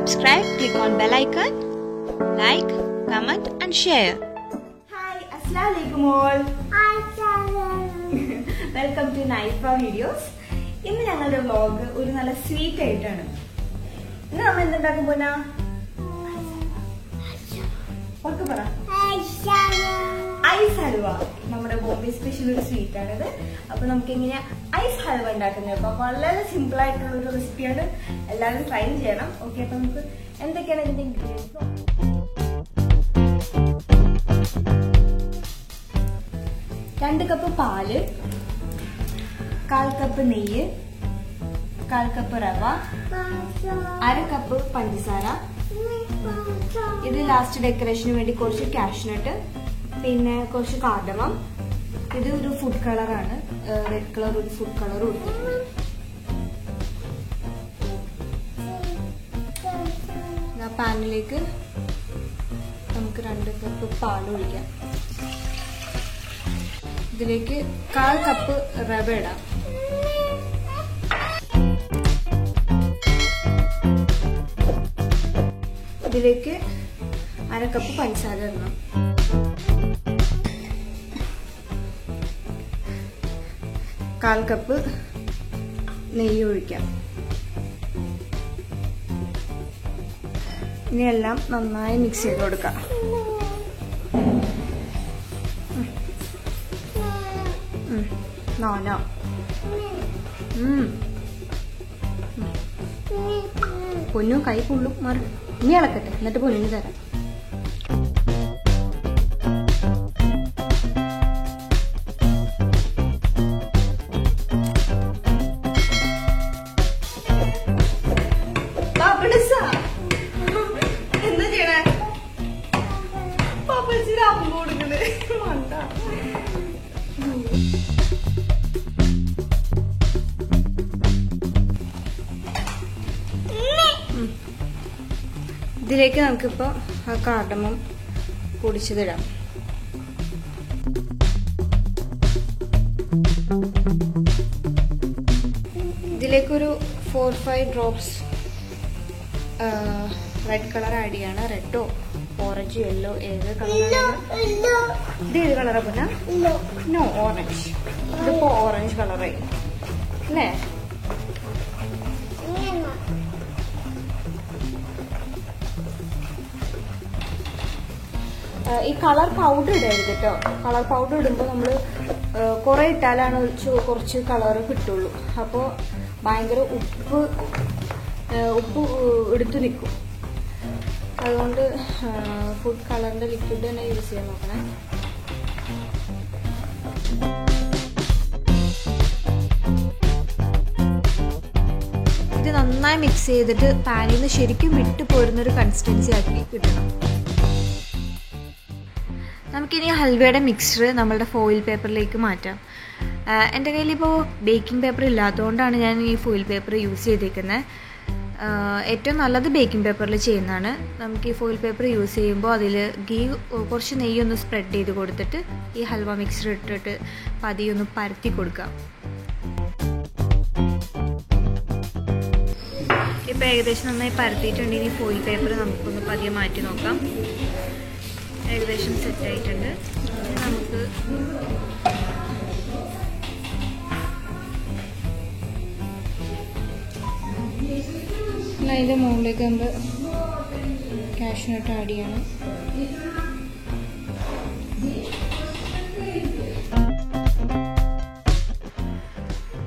subscribe, click on bell icon, like, comment and share. Hi, Assalamualaikum all. Welcome to Naifa Videos. ഇന്ന് ഞങ്ങളുടെ vlog ഒരു നല്ല sweet ആയിട്ടാണ്. ഇന്ന് നമ്മൾ എന്തുണ്ടാക്കാൻ പോനാ? ഐസ് ഹൽവ. നമ്മുടെ ബോംബെ സ്പെഷ്യൽ ഒരു സ്വീറ്റ് ആണിത്. അപ്പൊ നമുക്ക് എങ്ങനെയാ ഐസ് ഹൽവ ഉണ്ടാക്കുന്നത്? അപ്പൊ വളരെ സിമ്പിൾ ആയിട്ടുള്ള ഒരു റെസിപ്പിയാണ്. എല്ലാവരും ട്രൈ ചെയ്യണം. ഓക്കെ, അപ്പൊ നമുക്ക് എന്തൊക്കെയാണ് ഇതിന്റെ ഇൻഗ്രീഡിയൻസ്? 2 കപ്പ് പാല്, 1/4 കപ്പ് നെയ്യ്, 1/4 കപ്പ് റവ, 1/2 കപ്പ് പഞ്ചസാര. ഇത് ലാസ്റ്റ് ഡെക്കറേഷന് വേണ്ടി കുറച്ച് കാഷ്നട്ട്, പിന്നെ കുറച്ച് കാർഡമം. ഇത് ഒരു ഫുഡ് കളറാണ്, റെഡ് കളർ ഒരു ഫുഡ് കളർ കൊടുത്തിട്ടുണ്ട്. പാനിലേക്ക് നമുക്ക് 2 കപ്പ് പാൽ ഒഴിക്കാം. ഇതിലേക്ക് 1/4 കപ്പ് റവ ഇടാം. ഇതിലേക്ക് 1/2 കപ്പ് പഞ്ചസാര ഇടണം. കാൽ കപ്പ് നെയ്യ് ഒഴിക്കാം. ഇനിയെല്ലാം നന്നായി മിക്സ് ചെയ്ത് കൊടുക്കാം. നാനോ പൊന്നു കൈ പൊള്ളും മാറി. ഇനി ഇളക്കട്ടെ, എന്നിട്ട് പൊന്നിന് തരാം. എന്താ ചെയ്യണേ? പാപ്പച്ചിയുടെ അമ്പ് കൊടുക്കണേ. ഇതിലേക്ക് നമുക്കിപ്പോ ആ കാർഡമം പൊടിച്ചതിടാം. ഇതിലേക്കൊരു 4-5 ഡ്രോപ്സ് റെഡ് കളർ ആഡ് ചെയ്യാണ്. റെഡോ ഓറഞ്ച് യെല്ലോ ഏത് കളറാണ്? ഇത് ഏത് കളറാ പിന്നെ? No, orange. ഇതിപ്പോ ഓറഞ്ച് കളറായി അല്ലേ? ഈ കളർ പൗഡർ ഇടരുത് കേട്ടോ. കളർ പൗഡർ ഇടുമ്പോൾ നമ്മൾ കുറെ ഇട്ടാലാണ് കുറച്ച് കളർ കിട്ടുള്ളൂ. അപ്പോൾ ഭയങ്കര ഉപ്പ് എടുത്തു നിൽക്കും. അതുകൊണ്ട് ഫുഡ് കളറിന്റെ ലിക്വിഡ് തന്നെ യൂസ് ചെയ്യാൻ നോക്കണേ. ഇത് നന്നായി മിക്സ് ചെയ്തിട്ട് പാനിൽ നിന്ന് ശരിക്കും വിട്ടു പോരുന്നൊരു കൺസിസ്റ്റൻസി ആക്കി കിട്ടണം. നമുക്കിനി ഹൽവയുടെ മിക്സ്ചർ നമ്മളുടെ ഫോയിൽ പേപ്പറിലേക്ക് മാറ്റാം. എൻ്റെ കയ്യിൽ ഇപ്പോൾ ബേക്കിംഗ് പേപ്പർ ഇല്ലാത്തതുകൊണ്ടാണ് ഞാൻ ഈ ഫോയിൽ പേപ്പർ യൂസ് ചെയ്തേക്കുന്നത്. ഏറ്റവും നല്ലത് ബേക്കിംഗ് പേപ്പറിൽ ചെയ്യുന്നതാണ്. നമുക്ക് ഈ ഫോയിൽ പേപ്പർ യൂസ് ചെയ്യുമ്പോൾ അതിൽ കുറച്ച് നെയ്യൊന്ന് സ്പ്രെഡ് ചെയ്ത് കൊടുത്തിട്ട് ഈ ഹൽവ മിക്സ്ചർ ഇട്ടിട്ട് പതിയൊന്ന് പരത്തി കൊടുക്കാം. ഇപ്പോൾ ഏകദേശം നന്നായി പരത്തിയിട്ടുണ്ടെങ്കിൽ ഈ ഫോയിൽ പേപ്പർ നമുക്കൊന്ന് പതിയെ മാറ്റി നോക്കാം. ഏകദേശം സെറ്റ് ആയിട്ടുണ്ട്. നമുക്ക് അതിൻ്റെ മുകളിലേക്ക് നമ്മൾ കാഷ്നട്ട് ആഡ് ചെയ്യണം.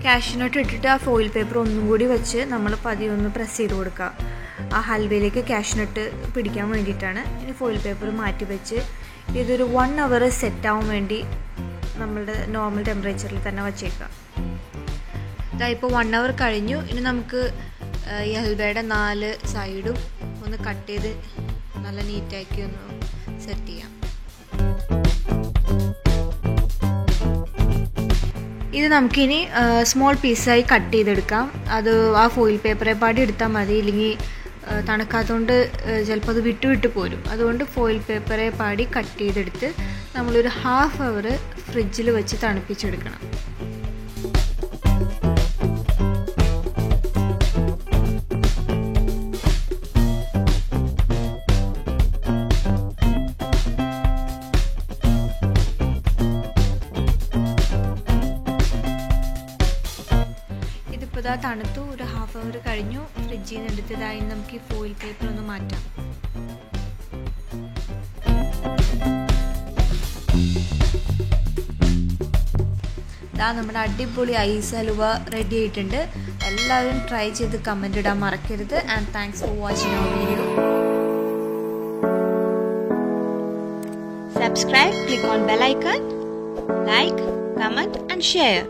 കാഷ്നട്ട് ഇട്ടിട്ട് ആ ഫോയിൽ പേപ്പർ ഒന്നും കൂടി വെച്ച് നമ്മൾ പതിയെ ഒന്ന് പ്രസ് ചെയ്ത് കൊടുക്കുക. ആ ഹൽവയിലേക്ക് കാഷ്നട്ട് പിടിക്കാൻ വേണ്ടിയിട്ടാണ്. ഇനി ഫോയിൽ പേപ്പർ മാറ്റി വെച്ച് ഇതൊരു 1 അവർ സെറ്റാവാൻ വേണ്ടി നമ്മളുടെ നോർമൽ ടെമ്പറേച്ചറിൽ തന്നെ വച്ചേക്കാം. ഇപ്പോൾ 1 അവർ കഴിഞ്ഞു. ഇനി നമുക്ക് ഈ ഹൽവയുടെ 4 സൈഡും ഒന്ന് കട്ട് ചെയ്ത് നല്ല നീറ്റാക്കി ഒന്ന് സെറ്റ് ചെയ്യാം. ഇത് നമുക്കിനി സ്മോൾ പീസായി കട്ട് ചെയ്തെടുക്കാം. അത് ആ ഫോയിൽ പേപ്പറെ പാടി എടുത്താൽ മതി, ഇല്ലെങ്കിൽ തണുക്കാത്തതുകൊണ്ട് ചിലപ്പോൾ അത് വിട്ടു പോരും. അതുകൊണ്ട് ഫോയിൽ പേപ്പറെ പാടി കട്ട് ചെയ്തെടുത്ത് നമ്മളൊരു 1/2 അവർ ഫ്രിഡ്ജിൽ വെച്ച് തണുപ്പിച്ചെടുക്കണം. ഇതാ തണുത്തു, ഒരു ഹാഫ് അവർ കഴിഞ്ഞു. ഫ്രിഡ്ജിൽ നിന്ന് എടുത്തതായി നമുക്ക് ഈ ഫോയിൽ പേപ്പർ ഒന്ന് മാറ്റാം. ഇതാ നമ്മുടെ അടിപൊളി ഐസ് ഹലുവ റെഡി ആയിട്ടുണ്ട്. എല്ലാവരും ട്രൈ ചെയ്ത് കമൻറ്റ് ഇടാൻ മറക്കരുത്. And thanks for watching our video. Subscribe, click on bell icon, like, comment and share.